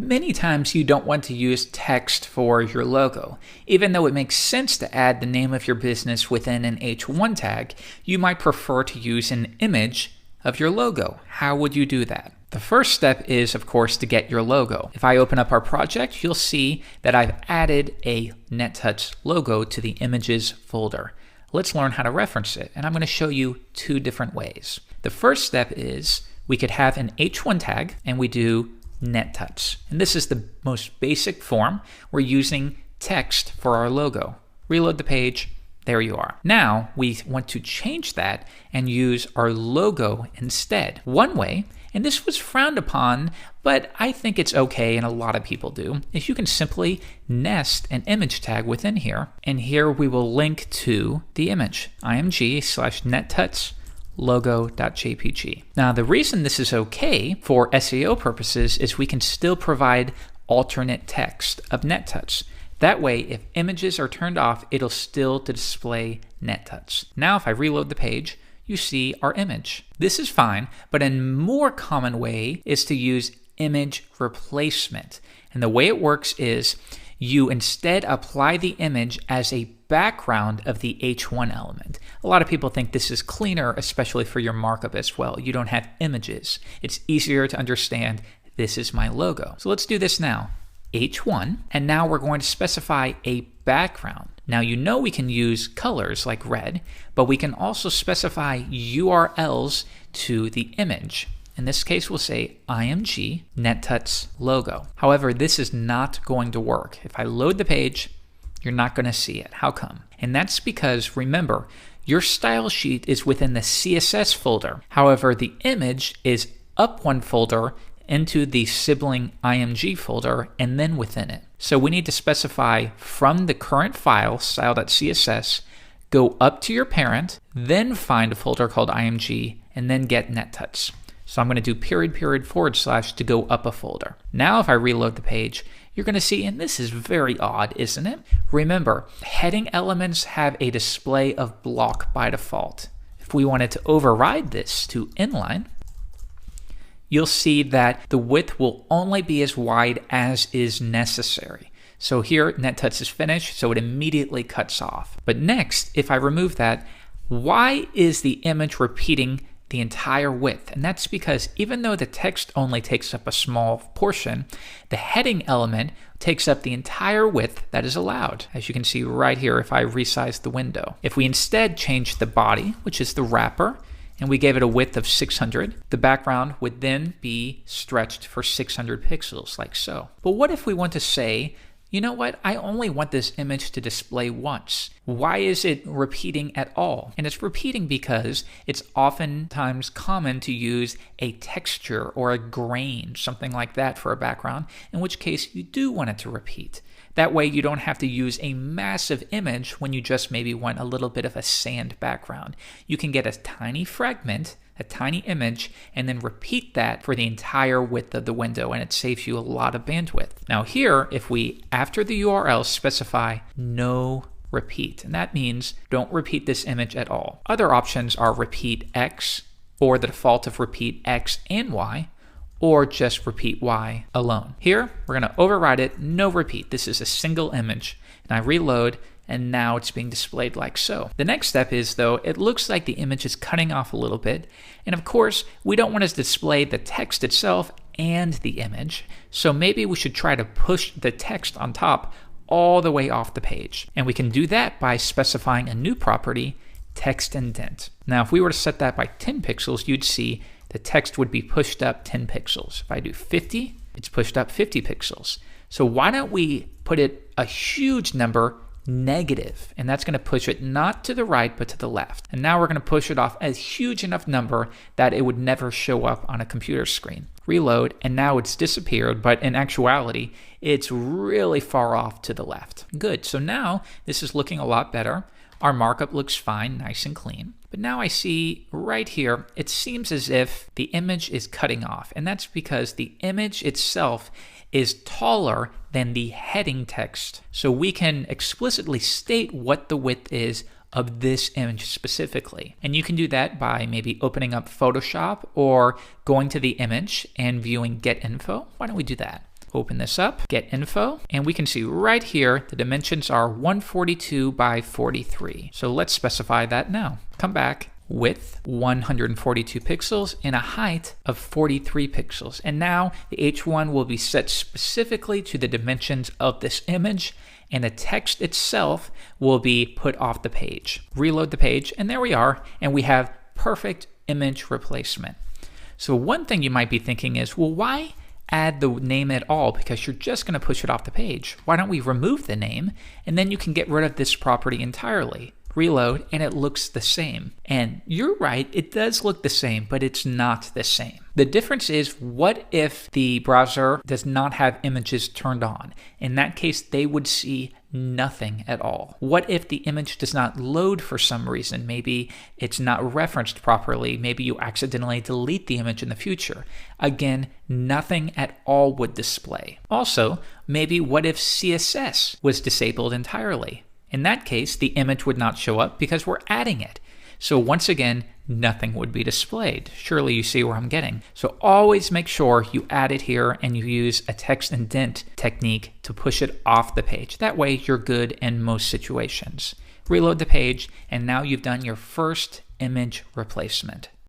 Many times you don't want to use text for your logo. Even though it makes sense to add the name of your business within an H1 tag, you might prefer to use an image of your logo. How would you do that? The first step is, of course, to get your logo. If I open up our project, you'll see that I've added a NetTouch logo to the images folder. Let's learn how to reference it, and I'm going to show you two different ways. The first step is we could have an H1 tag, and we do NetTouch. And this is the most basic form. We're using text for our logo. Reload the page. There you are. Now we want to change that and use our logo instead. One way, and this was frowned upon, but I think it's okay and a lot of people do, is you can simply nest an image tag within here. And here we will link to the image, img/nettouch logo.jpg. Now the reason this is okay for SEO purposes is we can still provide alternate text of NetTouch. That way, if images are turned off, it'll still display NetTouch. Now if I reload the page, you see our image. This is fine, but a more common way is to use image replacement. And the way it works is you instead apply the image as a background of the H1 element. A lot of people think this is cleaner, especially for your markup as well. You don't have images. It's easier to understand this is my logo. So let's do this now. H1, and now we're going to specify a background. Now you know we can use colors like red, but we can also specify URLs to the image. In this case, we'll say img NetTouch logo. However, this is not going to work. If I load the page, you're not going to see it. How come? And that's because, remember, your style sheet is within the CSS folder. However, the image is up one folder into the sibling img folder and then within it. So we need to specify from the current file, style.css, go up to your parent, then find a folder called img, and then get NetTouch. So I'm going to do .. / to go up a folder. Now if I reload the page, you're going to see, and this is very odd, isn't it? Remember, heading elements have a display of block by default. If we wanted to override this to inline, you'll see that the width will only be as wide as is necessary. So here, NetTouch is finished, so it immediately cuts off. But next, if I remove that, why is the image repeating the entire width? And that's because even though the text only takes up a small portion, the heading element takes up the entire width that is allowed. As you can see right here, if I resize the window. If we instead change the body, which is the wrapper, and we gave it a width of 600, the background would then be stretched for 600 pixels, like so. But what if we want to say, you know what, I only want this image to display once. Why is it repeating at all? And it's repeating because it's oftentimes common to use a texture or a grain, something like that for a background, in which case you do want it to repeat. That way you don't have to use a massive image when you just maybe want a little bit of a sand background. You can get a tiny fragment, a tiny image, and then repeat that for the entire width of the window, and it saves you a lot of bandwidth. Now here, if we, after the URL, specify no repeat, and that means don't repeat this image at all. Other options are repeat X, or the default of repeat X and Y, or just repeat Y alone. Here, we're going to override it, no repeat. This is a single image. And I reload, and now it's being displayed like so. The next step is, though, it looks like the image is cutting off a little bit. And of course, we don't want to display the text itself and the image. So maybe we should try to push the text on top all the way off the page. And we can do that by specifying a new property, text indent. Now, if we were to set that by 10 pixels, you'd see the text would be pushed up 10 pixels. If I do 50, it's pushed up 50 pixels. So why don't we put it a huge number, negative, and that's going to push it not to the right, but to the left. And now we're going to push it off a huge enough number that it would never show up on a computer screen. Reload, and now it's disappeared, but in actuality, it's really far off to the left. Good, so now this is looking a lot better. Our markup looks fine, nice and clean. But now I see right here, it seems as if the image is cutting off. And that's because the image itself is taller than the heading text. So we can explicitly state what the width is of this image specifically. And you can do that by maybe opening up Photoshop or going to the image and viewing Get Info. Why don't we do that? Open this up, get info, and we can see right here the dimensions are 142 by 43. So let's specify that now. Come back, width 142 pixels and a height of 43 pixels. And now the H1 will be set specifically to the dimensions of this image, and the text itself will be put off the page. Reload the page, and there we are, and we have perfect image replacement. So one thing you might be thinking is, well, why add the name at all? Because you're just going to push it off the page. Why don't we remove the name, and then you can get rid of this property entirely? Reload, and it looks the same. And you're right, it does look the same, but it's not the same. The difference is, what if the browser does not have images turned on? In that case, they would see nothing at all. What if the image does not load for some reason? Maybe it's not referenced properly. Maybe you accidentally delete the image in the future. Again, nothing at all would display. Also, maybe what if CSS was disabled entirely? In that case, the image would not show up because we're adding it. So once again, nothing would be displayed. Surely you see where I'm getting. So always make sure you add it here and you use a text indent technique to push it off the page. That way you're good in most situations. Reload the page, and now you've done your first image replacement.